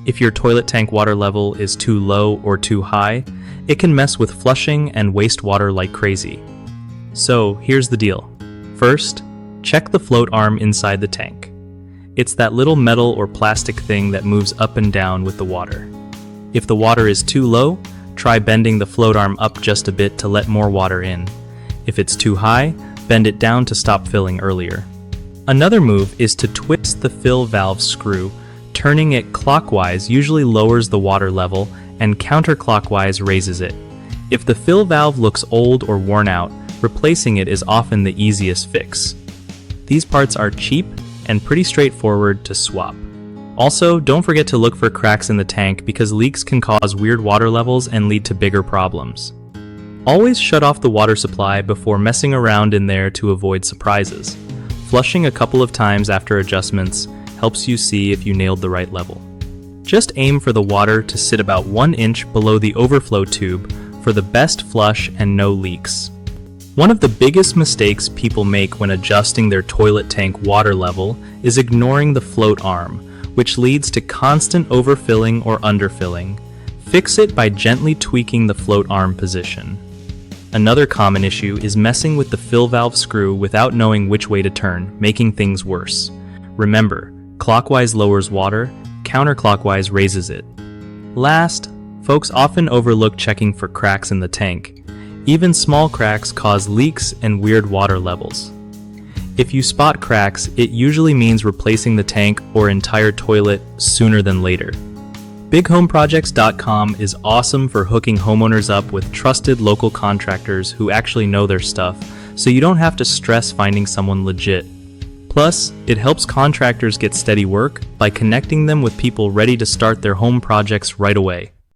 If your toilet tank water level is too low or too high, it can mess with flushing and waste water like crazy. So here's the deal. First, check the float arm inside the tank. It's that little metal or plastic thing that moves up and down with the water. If the water is too low, try bending the float arm up just a bit to let more water in. If it's too high, bend it down to stop filling earlier. Another move is to twist the fill valve screw. Turning it clockwise usually lowers the water level and counterclockwise raises it. If the fill valve looks old or worn out, replacing it is often the easiest fix. These parts are cheap and pretty straightforward to swap. Also, don't forget to look for cracks in the tank because leaks can cause weird water levels and lead to bigger problems. Always shut off the water supply before messing around in there to avoid surprises. Flushing a couple of times after adjustments helps you see if you nailed the right level. Just aim for the water to sit about 1 inch below the overflow tube for the best flush and no leaks. One of the biggest mistakes people make when adjusting their toilet tank water level is ignoring the float arm, which leads to constant overfilling or underfilling. Fix it by gently tweaking the float arm position. Another common issue is messing with the fill valve screw without knowing which way to turn, making things worse. Remember, clockwise lowers water, counterclockwise raises it. Last, folks often overlook checking for cracks in the tank. Even small cracks cause leaks and weird water levels. If you spot cracks, it usually means replacing the tank or entire toilet sooner than later. BigHomeProjects.com is awesome for hooking homeowners up with trusted local contractors who actually know their stuff, so you don't have to stress finding someone legit. Plus, it helps contractors get steady work by connecting them with people ready to start their home projects right away.